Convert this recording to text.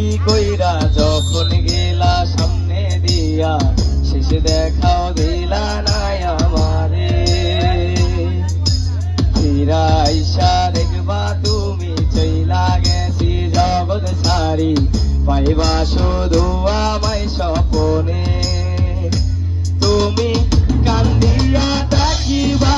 কি কইরা যখন গেলা সামনে দিয়া, শেষে দেখাও দিলা নাই আমারে। ফিরা আইসা দেখবা তুমি চইলা গেছি জগৎ ছাড়ি, পাইবা শুধু আমায় স্বপনে। তুমি কান্দিয়া থাকিবা